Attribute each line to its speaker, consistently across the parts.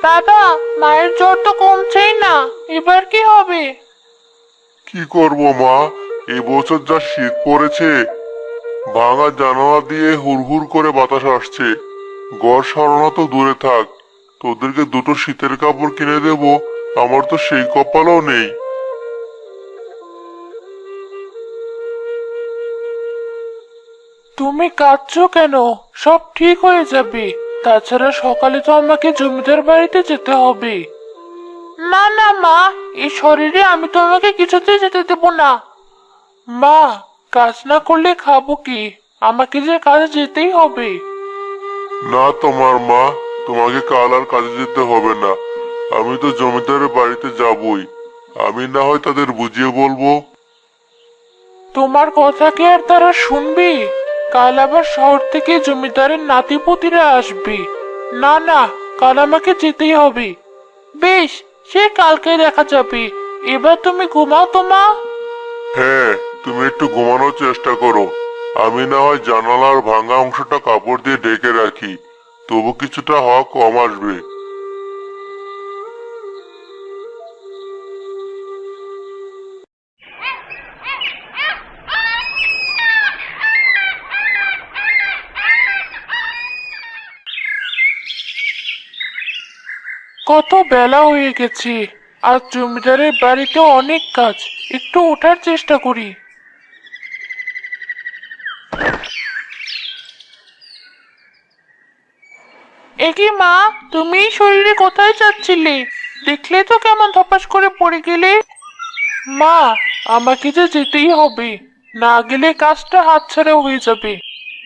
Speaker 1: দাদা, মায়ের জ্বর তো কমছেই না, এবার কি হবে?
Speaker 2: কি করব মা, এবছর যা শীত পড়েছে। ভাঙা জানালা দিয়ে হুড়হুড় করে বাতাস আসছে। ঘর সরানো তো দূরে থাক, তোদেরকে দুটো শীতের কাপড় কিনে দেব, আমার তো সেই কপালও নেই।
Speaker 1: তুমি কাঁদছো কেন? সব ঠিক হয়ে যাবে। তাছাড়া সকালে তো আমাকে জমিদার বাড়িতে যেতে হবে। না না মা, এই শরীরে আমি তোমাকে কিছুতেই যেতে দেব না। মা, কাজ না করলে খাবো কি? আমাকে যে কাজে যেতেই হবে।
Speaker 2: না তোমার মা, তোমাকে কাল আর কাজে যেতে হবে না। আমি তো জমিদারের বাড়িতে যাবই। আমি না হয় তাদের বুঝিয়ে বলবো।
Speaker 1: তোমার কথা কি আর তারা শুনবে? কাল আবার শহর থেকে জমিদারের নাতিপুতিরা আসবে। না না, কাল আমাকে যেতেই হবে। বেশ, সে কালকে দেখা যাবে। এবার তুমি ঘুমাও তো মা।
Speaker 2: হ্যাঁ, তুমি একটু ঘুমানোর চেষ্টা করো। আমি না হয় জানালার ভাঙা অংশটা কাপড় দিয়ে ঢেকে রাখি, তবু কিছুটা হাওয়া কম আসবে।
Speaker 1: কত বেলা হয়ে গেছে, আর জমিদারের বাড়িতে অনেক কাজ। একটু ওঠার চেষ্টা করি। একি মা, তুমি এই শরীরে কোথায় যাচ্ছিলে? দেখলে তো কেমন ধপাস করে পড়ে গেলে। মা, আমাকে যে যেতেই হবে। না গেলে কাজটা হাতছাড়া হয়ে যাবে।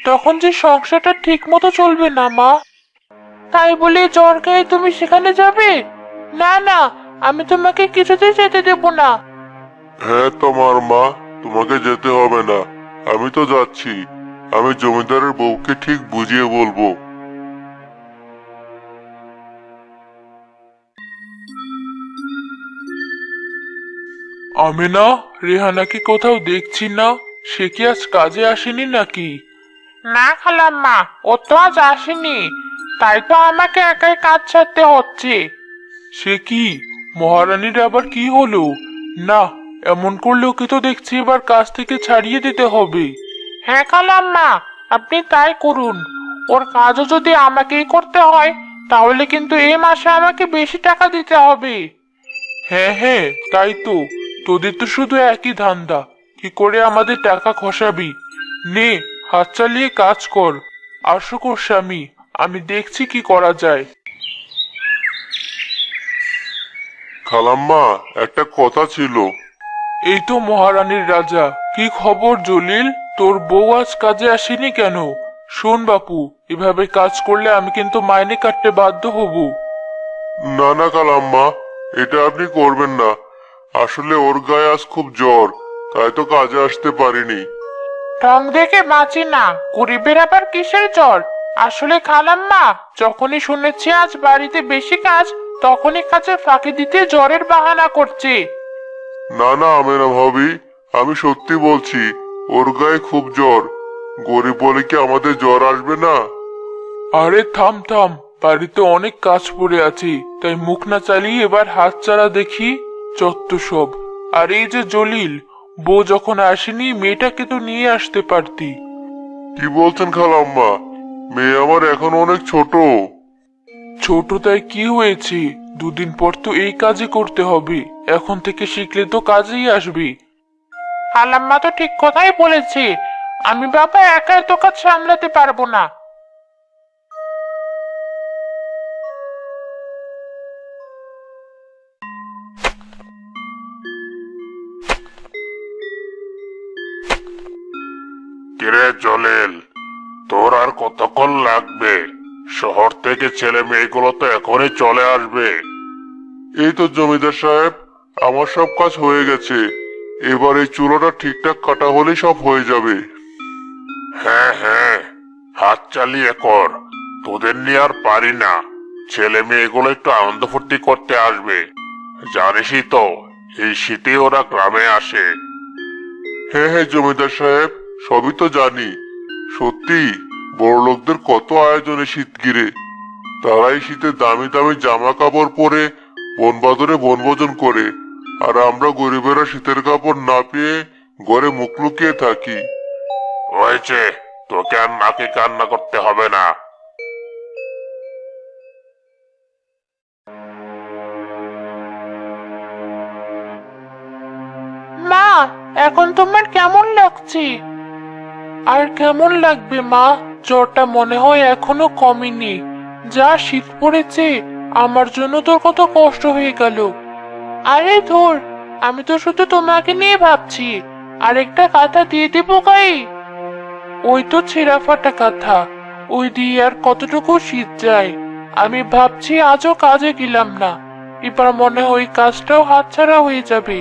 Speaker 1: তখন যে সংসারটা ঠিক মতো চলবে না মা। তাই বলে জ্বর গায়ে তুমি সেখানে যাবে? না না, আমি তোমাকে কিছুতেই যেতে দেব না।
Speaker 2: হ্যাঁ তোমার মা, তোমাকে যেতে হবে না। আমি তো যাচ্ছি। আমি জমিদারের বউকে ঠিক বুঝিয়ে বলবো।
Speaker 1: আমি না, রেহানাকে কোথাও দেখছি না। সে কি আজ কাজে আসেনি নাকি? না খালাম্মা, ও তো আজ আসেনি। তাই তো আমাকে একাই কাজ ছাড়তে হচ্ছে। সে কি, মহারানীর আবার কি হলো? না, এমন করলে ওকে তো দেখছি এবার কাজ থেকে ছাড়িয়ে দিতে হবে। হ্যাঁ খালাম্মা, আপনি তাই করুন। ওর কাজও যদি আমাকেই করতে হয়, তাহলে কিন্তু এই মাসে আমাকে বেশি টাকা দিতে হবে। হ্যাঁ হ্যাঁ, তাই তো। তোদের তো শুধু একই ধান্দা, কি করে আমাদের টাকা খসাবি। নে, হাত চালিয়ে কাজ কর। আসো কর স্বামী, আমি দেখছি কি করা যায়।
Speaker 2: খালাম্মা, একটা কথা ছিল।
Speaker 1: এই তো মহারানীর রাজা। কি খবর জলিল? তোর বউ আজ কাজে আসেনি কেন? শোন বাপু, এভাবে কাজ করলে আমি কিন্তু মাইনে কাটতে বাধ্য হব।
Speaker 2: না না খালাম্মা, এটা আপনি করবেন না। আসলে ওর গায়ে আজ খুব জ্বর, তাই তো কাজে আসতে পারিনি।
Speaker 1: ঢং দেখে বাঁচি না, গরিবের আবার কিসের জ্বর? আসলে খালাম্মা, যখনই শুনেছি আজ বাড়িতে বেশি কাজ, তখনই কাজে ফাঁকি দিতে জ্বরের বাহানা করছে।
Speaker 2: না না আমেনা ভাবি, আমি সত্যি বলছি, ওর গায়ে খুব জ্বর। গরিব বলে কি আমাদের জ্বর আসবে না?
Speaker 1: আরে থাম থাম, বাড়িতে অনেক কাজ পড়ে আছে, তাই মুখ না চালিয়ে এবার হাত চালা দেখি। চত্ব সব। আর এই যে জলিল, বউ যখন আসেনি মেয়েটাকে তো নিয়ে আসতে পারতি।
Speaker 2: কি বলছেন খালাম্মা? মেয়ে আমার এখন অনেক ছোট।
Speaker 1: ছোট তাই কি হয়েছে? দুদিন পর তো এই কাজই করতে হবে। এখন থেকে শিখলে তো কাজেই আসবে। খালাম্মা তো ঠিক কথাই বলেছে। আমি বাবা একা এত কাজ সামলাতে পারবো না।
Speaker 2: কিরে জলেল, তোর আর কতক্ষণ লাগবে? শহর থেকে ছেলে মেয়েগুলো তো এখনই চলে আসবে। এই তো জমিদার সাহেব, আমার সব কাজ হয়ে গেছে। এবার এই চুলোটা ঠিকঠাক কাটা হলেই সব হয়ে যাবে। হ্যাঁ হ্যাঁ, হাত চালিয়ে কর। তোদের নিয়ে আর পারি না। ছেলে মেয়েগুলো একটু আনন্দ ফুর্তি করতে আসবে। জানিসই তো, এই শীতে ওরা গ্রামে আসে। হ্যাঁ হ্যাঁ জমিদার সাহেব, সবই তো জানি। সত্যি, বড় লোকদের কত আয়োজনে শীত ঘিরে। তারাই শীতে দামি দামি জামা কাপড় পরে বনবাদরে বনভোজন করে, আর আমরা গরিবেরা শীতের কাপড় না পেয়ে ঘরে মুখ লুকিয়ে থাকি। হয়েছে, তোকে আর নাকে কান্না করতে হবে না।
Speaker 1: মা, এখন তোমার কেমন লাগছে? আর কেমন লাগবে মা, জ্বরটা মনে হয় এখনো কমেনি। যা শীত পড়েছে, আমার জন্য তোর কত কষ্ট হয়ে গেল। আরে ধুর, আমি তো শুধু তোমাকে নিয়ে ভাবছি। আরেকটা কাঁথা দিয়ে দিব গায়ে? ওই তো ছেঁড়া ফাটা কাঁথা, ওই দিয়ে আর কতটুকু শীত যায়। আমি ভাবছি আজও কাজে গেলাম না, এবার মনে হয় কাজটাও হাতছাড়া হয়ে যাবে।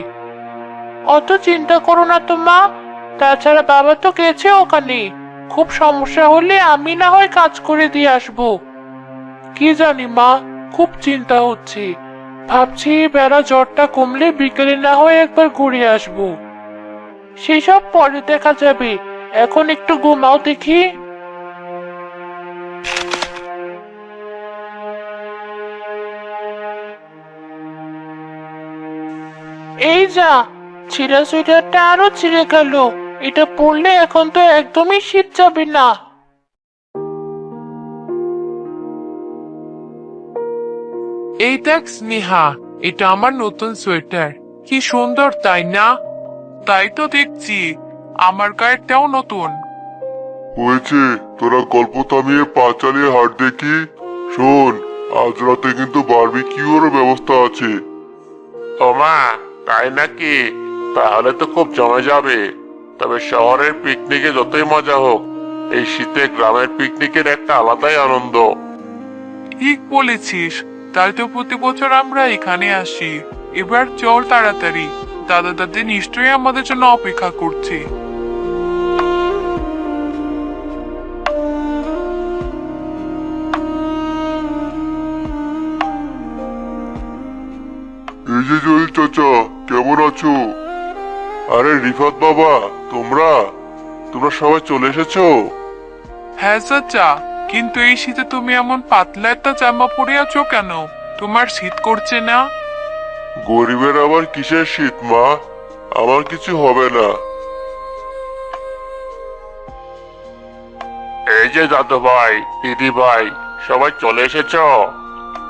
Speaker 1: অত চিন্তা করো না তো মা, তাছাড়া বাবা তো গেছে ওখানে। খুব সমস্যা হলে আমি না হয় কাজ করে দিয়ে আসবো। কি জানি মা, খুব চিন্তা হচ্ছে। ভাবছি বেলা জ্বরটা কমলে বিকেলে না হয় একবার ঘুরে আসবো। সেসব পরে দেখা যাবে, এখন একটু ঘুমাও দেখি। এই যা, ছিঁড়া সোয়েটারটা আরো ছিঁড়ে গেল। এটা পরলে এখন তো একদমই শীত যাবে না। এই দেখ স্নেহা, এটা আমার নতুন সোয়েটার। কি সুন্দর তাই না? তাই তো দেখছি, আমার গায়েরটাও নতুন।
Speaker 2: হয়েছে, তোরা গল্প থামিয়ে পা চালিয়ে হাট দেখি। শোন, আজ রাতে কিন্তু বারবিকিউর ব্যবস্থা আছে। ওমা, তাই নাকি? তাহলে তো খুব জমে যাবে। তবে শহরের পিকনিকে যতই মজা হোক, এই শীতে গ্রামের পিকনিকের একটা আলাদাই আনন্দ।
Speaker 1: ঠিক বলেছিস, তাই তো প্রতি বছর আমরা এখানে আসি। এবার চল তাড়াতাড়ি, দাদা দাদি নিশ্চয়ই আমাদের জন্য অপেক্ষা করছে।
Speaker 2: এই যে জলিল চাচা, কেমন আছো? আরে রিফাত বাবা, তোমরা তোমরা সবাই চলে এসেছো?
Speaker 1: হ্যাঁ চাচা, কিন্তু এই শীতে তুমি এমন পাতলা একটা জামা পরে আছো কেন? তোমার শীত করছে না?
Speaker 2: গরিবের আবার কিসের শীত মা, আমার কিছু হবে না। এই যে দাদু ভাই, দিদি ভাই, সবাই চলে এসেছো।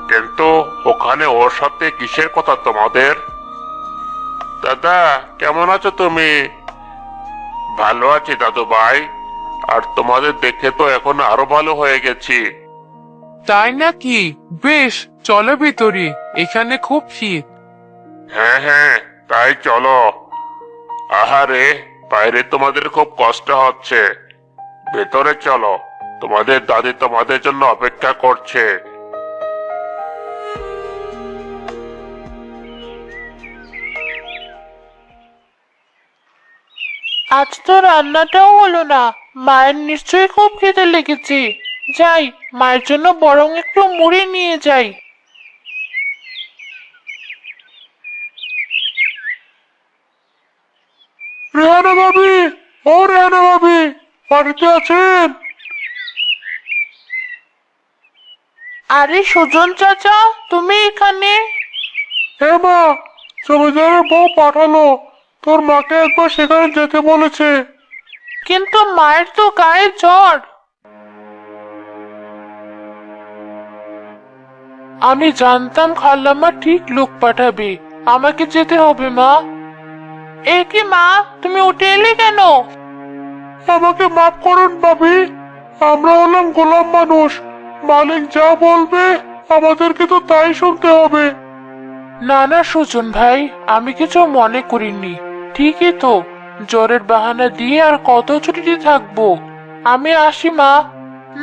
Speaker 2: কিন্তু ওখানে ওর সাথে কিসের কথা তোমাদের? দাদা, কেমন আছো তুমি? ভালো আছি দাদু ভাই। আর তোমাদের দেখে তো এখন আরো ভালো হয়ে গেছি।
Speaker 1: তাই নাকি? বেশ, চলো ভিতরে, এখানে খুব শীত।
Speaker 2: হ্যাঁ হ্যাঁ, তাই চলো। আহারে, বাইরে তোমাদের খুব কষ্ট হচ্ছে। ভেতরে চলো, তোমাদের দাদি তোমাদের জন্য অপেক্ষা করছে।
Speaker 1: আজ তো রান্নাটাও হলো না, মায়ের নিশ্চয়ই খুব খিদে লেগেছে। যাই, মায়ের জন্য বরং একটু মুড়ি নিয়ে যাই। রেহানা ভাবি, ও রেহানা ভাবি, বাড়িতে আছেন? আরে সুজন চাচা, তুমি এখানে? হ্যাঁ মা, জমিদারের বউ পাঠালো, তোর মাকে একবার সেখানে যেতে বলেছে। কিন্তু মায়ের তো গায়ে জ্বর। আমি জানতাম খালাম্মা ঠিক লোক পাঠাবে, আমাকে যেতে হবে মা। এ কি মা, তুমি উঠে এলে কেন? আমাকে মাফ করুন ভাবি, আমরা হলাম গোলাম মানুষ। মালিক যা বলবে আমাদেরকে তো তাই শুনতে হবে। না না সুজন ভাই, আমি কিছু মনে করিনি। ঠিকই তো, জ্বরের বাহানা দিয়ে আর কত ছুটিতে থাকবো। আমি আসি মা।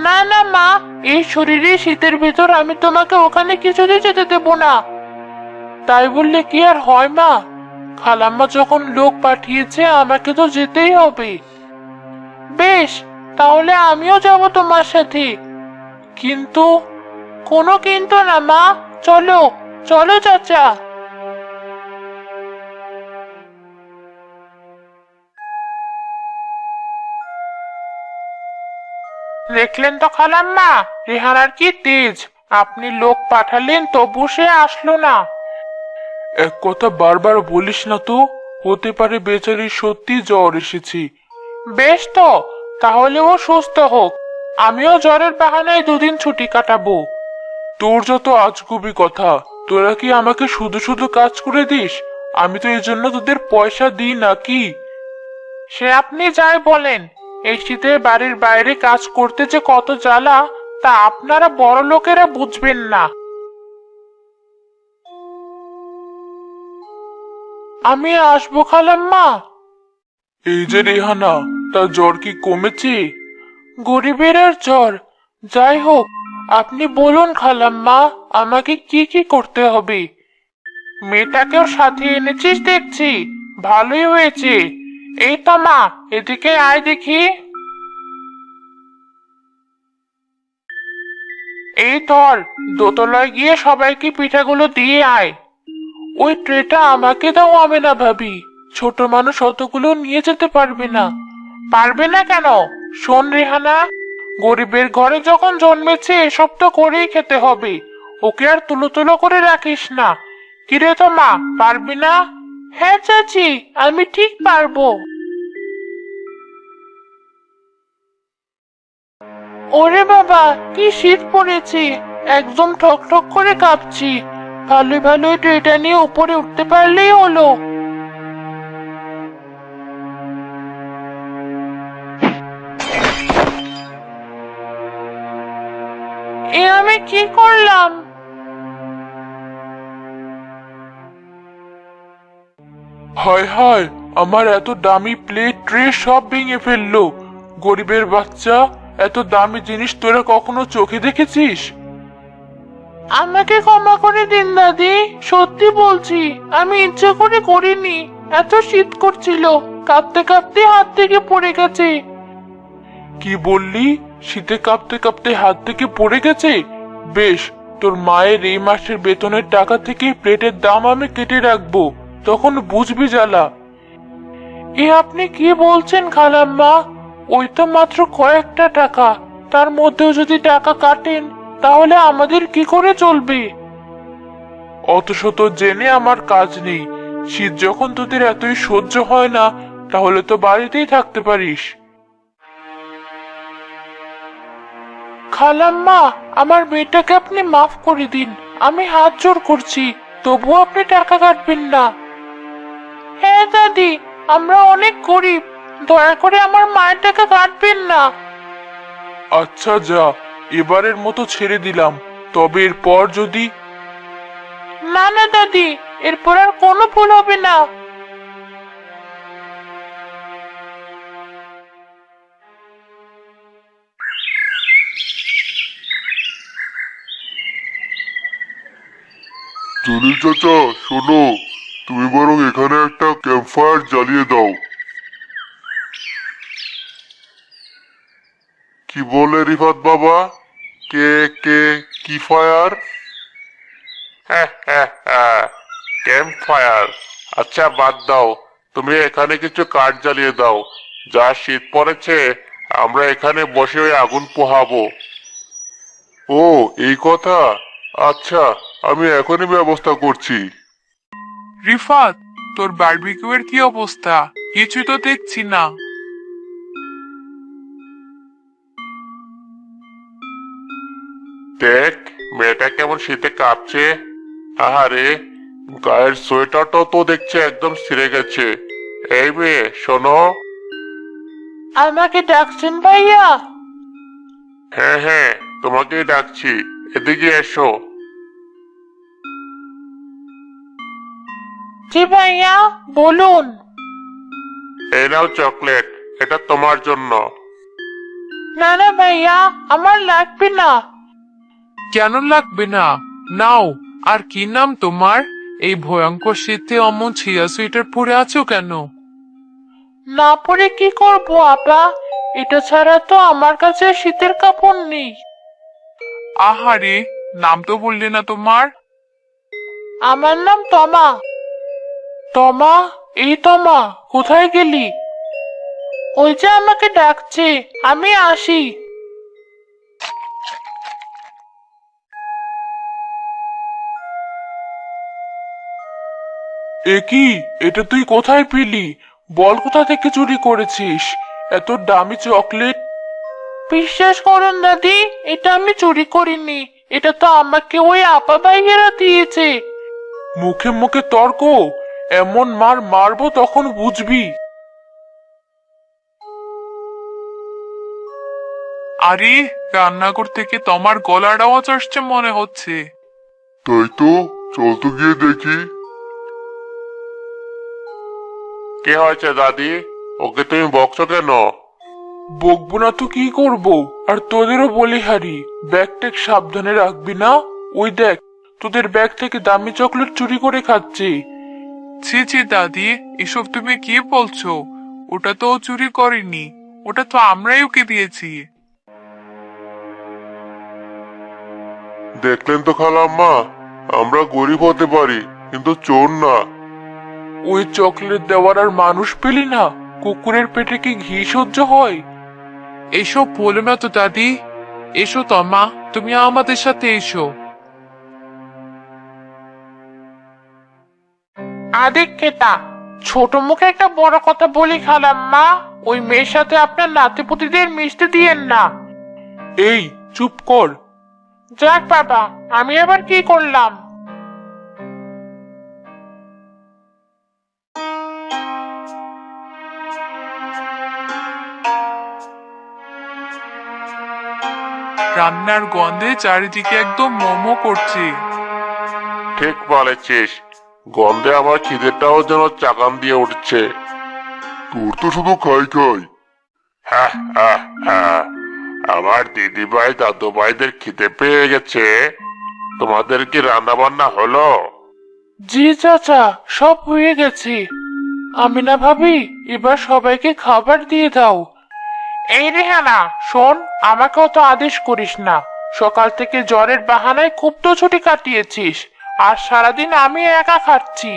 Speaker 1: না না মা, এই শরীরে শীতের ভিতর আমি তোমাকে ওখানে কিছুতেই যেতে দেব না। তাই বললে কি আর হয় মা? খালাম্মা যখন লোক পাঠিয়েছে আমাকে তো যেতেই হবে। বেশ, তাহলে আমিও যাব তোমার সাথে। কিন্তু, কোনো কিন্তু না মা, চলো, চলো চাচা। দেখলেন তো খালাম্মা, রেহানার কি তেজ। আপনি লোক পাঠালেন তবু সে আসলো না। এক কথা বারবার বলিস না তো, হতে পারে বেচারির সত্যি জ্বর এসেছে। বেশ তো, তাহলে ও সুস্থ হোক, আমিও জ্বরের বাহানায় দুদিন ছুটি কাটাবো। তোর যত আজগুবি কথা, তোরা কি আমাকে শুধু শুধু কাজ করে দিস? আমি তো এই জন্য তোদের পয়সা দিই নাকি? সে আপনি যাই বলেন, এই শীতে বাড়ির বাইরে কাজ করতে যে কত জ্বালা, তা আপনারা বড় লোকেরা বুঝবেন না। আমি আসবো খালাম্মা। এই যে রেহানা, তার জ্বর কি কমেছে? গরিবের আর জ্বর। যাই হোক, আপনি বলুন খালাম্মা, আমাকে কি কি করতে হবে? মেয়েটাকেও সাথে এনেছিস দেখছি, ভালোই হয়েছে। এই তো মা, এদিকে আয় দেখি। এই ধর, দোতলায় গিয়ে সবাইকে পিঠাগুলো দিয়ে আয়। ওই ট্রেটা আমাকে দাও আমেনা ভাবি, ছোট মানুষ অতগুলো নিয়ে যেতে পারবে না। পারবে না কেন? শোন রেহানা, গরিবের ঘরে যখন জন্মেছে এসব তো করেই খেতে হবে, ওকে আর তুলো তুলো করে রাখিস না। কিরে তো মা, পারবি না? হ্যাঁ চাচি, আমি ঠিক পারবো। ওরে বাবা, কি শীত পড়েছে, একদম ঠক ঠক করে কাঁপছি। ভালোই ভালোই ট্রেটা নিয়ে উপরে উঠতে পারলেই হলো। এ আমি কি করলাম? হায় হায়, আমার এত দামি প্লেট ট্রে সব ভেঙে ফেললো। গরিবের বাচ্চা, এত দামি জিনিস তোরা কখনো চোখে দেখেছিস? আমাকে ক্ষমা করে দিন দাদি, সত্যি বলছি, আমি ইচ্ছে করে করিনি। এত শীত করছিল, কাঁপতে কাঁপতে হাত থেকে পড়ে গেছে। কি বললি? শীতে কাঁপতে কাঁপতে হাত থেকে পড়ে গেছে? বেশ, তোর মায়ের এই মাসের বেতনের টাকা থেকে প্লেটের দাম আমি কেটে রাখবো, তখন বুঝবি জ্বালা। এ আপনি কি বলছেন খালাম্মা? ওই তো মাত্র কয়েকটা টাকা, তার মধ্যেও যদি টাকা কাটেন তাহলে আমাদের কি করে চলবে? অত শত জেনে আমার কাজ নেই। শীত যখন তোদের এতই সহ্য হয় না, তাহলে তো বাড়িতেই থাকতে পারিস। খালাম্মা, আমার মেয়েটাকে আপনি মাফ করে দিন, আমি হাত জোড় করছি, তবুও আপনি টাকা কাটবেন না। হ্যাঁ দাদি, আমরা অনেক গরিব, দয়া করে আমার মায়ের টাকা কাটবেন না। আচ্ছা যা, এবারের মতো ছেড়ে দিলাম, তবে এরপর যদি... না না দাদি, এরপর আর কোনো ভুল হবে না।
Speaker 2: জলিল চাচা, শোনো, তুমি বরং এখানে একটা ক্যাম্পফায়ার জ্বালিয়ে দাও। কি বলে রিফাত বাবা? কে কে কি ফায়ার? হ্যাঁ হ্যাঁ হ্যাঁ, ক্যাম্প ফায়ার। আচ্ছা বাদ দাও, তুমি এখানে কিছু কাঠ জ্বালিয়ে দাও। যা শীত পড়েছে, আমরা এখানে বসে ওই আগুন পোহাবো। ও, এই কথা। আচ্ছা, আমি এখনই ব্যবস্থা করছি।
Speaker 1: রিফাত, তোর বারবিকিউ এর কি অবস্থা? কিছু তো দেখছি না।
Speaker 2: দেখ, মেয়েটা কেমন শীতে কাঁপছে। আহারে, গায়ের সোয়েটারটাও তো দেখছে একদম ছিঁড়ে গেছে। এই মেয়ে, শোনো।
Speaker 1: আমাকে ডাকছেন ভাইয়া?
Speaker 2: হ্যাঁ হ্যাঁ, তোমাকেই ডাকছি, এদিকে এসো।
Speaker 1: জি ভাইয়া, বলুন।
Speaker 2: এই নাও চকলেট, এটা তোমার জন্য।
Speaker 1: না না ভাইয়া, আমার লাগবে না। কেন লাগবে না? নাও। আর কি নাম তোমার? এই ভয়ঙ্কর শীতে অমন ছিয়া সুইটার পরে আছো কেন? না পরে কি করব আপা, এটা ছাড়া তো আমার কাছে শীতের কাপড় নেই। আহারে, নাম তো বললে না তোমার? আমার নাম তমা। তমা? এই তমা, কোথায় গেলি? ওই যে আমাকে ডাকছে, আমি আসি। এ কি, এটা তুই কোথায় পেলি? বল কোথা থেকে চুরি করেছিস এত দামি চকলেট? বিশ্বাস করুন দাদি, এটা আমি চুরি করিনি। এটা তো আমাকে ওই আপা ভাইয়েরা দিয়েছে। মুখে মুখে তর্ক! এমন মার মারবো তখন বুঝবি। আরে, রান্নাঘর থেকে তোমার গলার আওয়াজ আসছে মনে হচ্ছে।
Speaker 2: তাই তো, চল তো গিয়ে দেখি। কে হয়েছে দাদি? ওকে তুমি বকছো কেন?
Speaker 1: বকবো না তো কি করব? আর তোদেরও বলি হারি, ব্যাগ ট্যাগ সাবধানে রাখবি না। ওই দেখ, তোদের ব্যাগ থেকে দামি চকলেট চুরি করে খাচ্ছে। ছি ছি দাদি, এসব তুমি কি বলছো? ওটা তো ও চুরি করেনি, ওটা তো আমরাই ওকে দিয়েছি।
Speaker 2: দেখলেন তো খালাম্মা, আমরা গরিব হতে পারি কিন্তু চোর না।
Speaker 1: ওই চকলেট দেওয়ার আর মানুষ পেলি না? কুকুরের পেটে কি ঘি সহ্য হয়? এসব বলো না তো দাদি। এসো তমা, তুমি আমাদের সাথে এসো। আদিক্ষেতা, ছোট মুখে একটা বড় কথা বলি খালাম্মা। ওই মেয়ের সাথে আপনার নাতিপুতিদের মিশতে দিয়েন না। এই, চুপ কর। যাক বাবা, আমি আবার কি করলাম? রান্নার গন্ধে চারিদিকে একদম মোমো করছে।
Speaker 2: ঠিক বলেছিস, গন্ধে আমার খিদেটাও যেন চাকান দিয়ে উঠছে। তোর তো শুধু খাই খাই। হ্যাঁ হ্যাঁ হ্যাঁ, আমার দিদি ভাই দাদু ভাইদের খিদে পেয়ে গেছে। তোমাদের কি রান্না বান্না হলো?
Speaker 1: জি চাচা, সব হয়ে গেছে। আমিনা ভাবি, এবার সবাইকে খাবার দিয়ে দাও। এই রেহানা, শোন, আমাকে অত আদেশ করিস না। সকাল থেকে জ্বরের বাহানায় খুব তো ছুটি কাটিয়েছিস, আর সারাদিন আমি একা খাচ্ছি।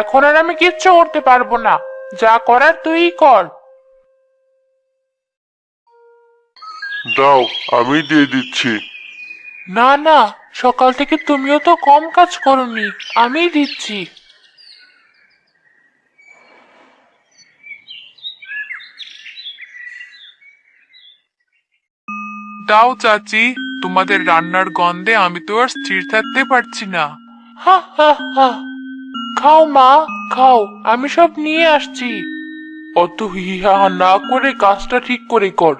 Speaker 1: এখন আর আমি কিচ্ছু করতে পারবো না। যা করার তুই কর।
Speaker 2: দাও, আমি দিয়ে দিচ্ছি।
Speaker 1: না না, সকাল থেকে তুমিও তো কম কাজ করনি, আমিই দিচ্ছি। দাও চাচি, তোমাদের রান্নার গন্ধে আমি তো আর স্থির থাকতে পারছি না। হা হা হা। খাও মা, খাও, আমি সব নিয়ে আসছি। অত হিহা না করে কাজটা ঠিক করে কর।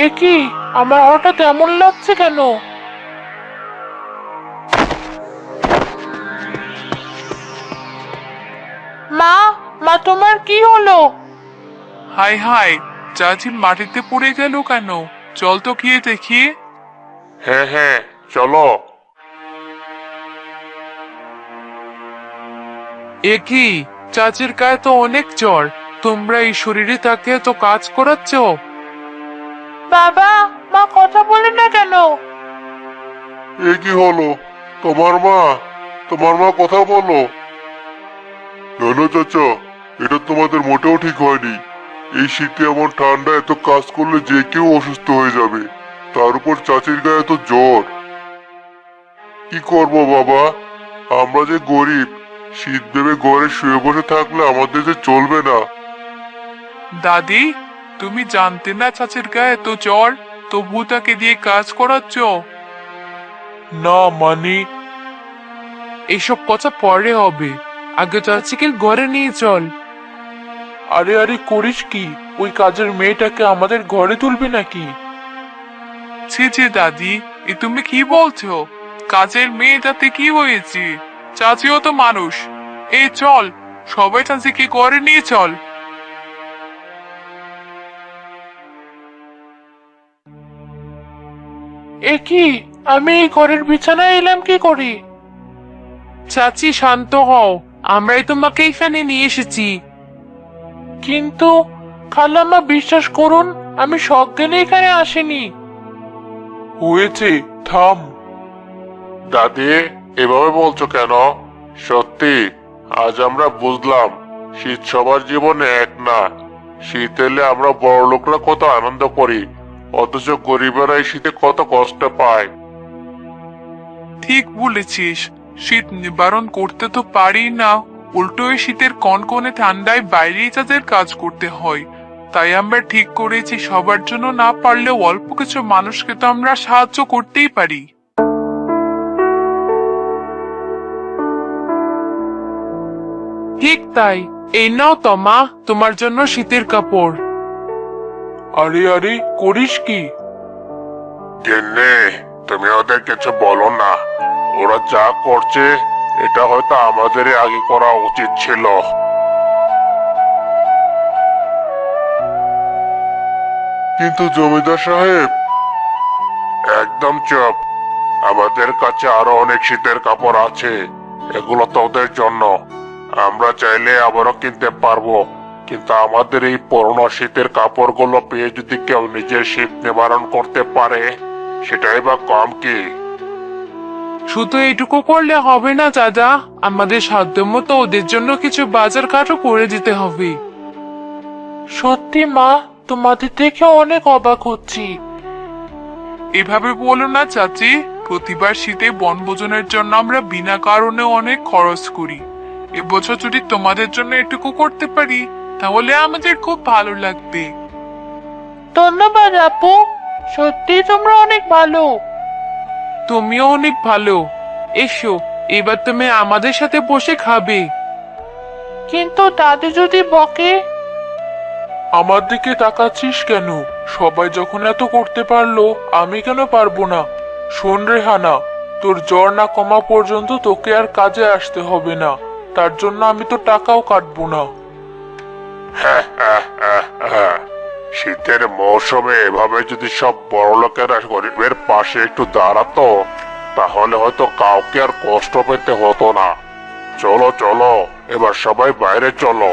Speaker 1: এ কি, আমার হঠাৎ এমন লাগছে কেন? মা, মা তোমার কি হলো? হাই হাই, চাচি মাটিতে পড়ে গেল কেন? চল তো গিয়ে দেখি।
Speaker 2: হ্যাঁ হ্যাঁ, চলো।
Speaker 1: এ কি, চাচির গায়ে তো অনেক জ্বর। তোমরা এই শরীরে তাকে তো কাজ করাচ্ছ? বাবা, মা কথা বলে না কেন?
Speaker 2: এ কি হলো? তোমার মা, তোমার মা কথা বলো। না না চাচা, এটা তোমাদের মোটেও ঠিক হয়নি। এই শীতে এমন ঠান্ডা এত কাজ করলে যে কেউ অসুস্থ হয়ে যাবে। তার উপর চাচির গায়ে এত জ্বর। কি করব বাবা, আমরা যে গরিব, শীত ভেবে ঘরে শুয়ে বসে থাকলে আমাদের যে চলবে না।
Speaker 1: দাদি, তুমি জানতে না চাচির গায়ে এত জ্বর, তবু তাকে দিয়ে কাজ করাচ্ছ? না মানে, এইসব কথা পরে হবে। আগে চাচিকে ঘরে নিয়ে চল। আরে আরে, করিস কি? ওই কাজের মেয়েটাকে আমাদের ঘরে তুলবি নাকি? ছি ছি দাদি, এ তুমি কি বলছো? কাজের মেয়েটাতে কি হয়েছে? চাচিও তো মানুষ। এই চল, সবাই চাচিকে ঘরে নিয়ে চল। এ কি, আমি এই ঘরের বিছানায় এলাম কি করি? চাচি শান্ত হও, আমরাই তোমাকে এখানে নিয়ে এসেছি। কিন্তু খালাম্মা, বিশ্বাস করুন, আমি সজ্ঞানে এখানে আসিনি। হয়েছে, থাম।
Speaker 2: দাদি, এভাবে বলছো কেন? সত্যি, আজ আমরা বুঝলাম শীত সবার জীবনে এক না। শীত এলে আমরা বড় লোকরা কত আনন্দ করি, অথচ গরিবেরা এই শীতে কত কষ্ট পায়।
Speaker 1: ঠিক বলেছিস, শীত নিবারণ করতে তো পারি না, উল্টো এই শীতের কনকনে ঠান্ডায় বাইরেই তাদের কাজ করতে হয়। তাই আমরা ঠিক করেছি সবার জন্য না পারলেও অল্প কিছু মানুষকে তো আমরা সাহায্য করতেই পারি। ঠিক তাই, এই নাও তমা, তোমার জন্য শীতের কাপড়। আরে আরে, করিস কি?
Speaker 2: গিন্নি, তুমি ওদের কিছু বলো না। ওরা যা করছে এটা হয়তো আমাদেরই আগে করা উচিত ছিল। কিন্তু জমিদার সাহেব, একদম চুপ। আমাদের কাছে আরো অনেক শীতের কাপড় আছে, এগুলো তো ওদের জন্য। আমরা চাইলে আবারও কিনতে পারবো, কিন্তু আমাদের এই পুরোনো শীতের কাপড়গুলো পেয়ে যদি কেউ নিজের শীত নিবারণ করতে পারে, সেটাই বা কম কি?
Speaker 1: শুধু এইটুকু করলে হবে না দাদা, আমাদের সাধ্য মতো ওদের জন্য কিছু বাজার ঘাটও করে দিতে হবে। সত্যি মা, তোমাদের দেখে অনেক অবাক হচ্ছি। এভাবে বলো না চাচি, প্রতিবার শীতে বনভোজনের জন্য আমরা বিনা কারণে অনেক খরচ করি। এবছর যদি তোমাদের জন্য এটুকু করতে পারি তাহলে আমাদের খুব ভালো লাগবে। ধন্যবাদ আপু, সত্যি তোমরা অনেক ভালো। তুমিও অনেক ভালো। এসো, এবার তুমি আমাদের সাথে বসে খাবে। কিন্তু দাদি যদি বকে? আমার দিকে তাকাচ্ছিস কেন? সবাই যখন এত করতে পারলো, আমি কেন পারবো না? শোন রেহানা, তোর জ্বর না কমা পর্যন্ত তোকে আর কাজে আসতে হবে না। তার জন্য আমি তো টাকাও কাটবো না।
Speaker 2: শীতের মৌসুমে এভাবে যদি সব বড় লোকেরা গরিবের পাশে একটু দাঁড়াতো, তাহলে হয়তো কাউকে আর কষ্ট পেতে হতো না। চলো চলো, এবার সবাই বাইরে চলো।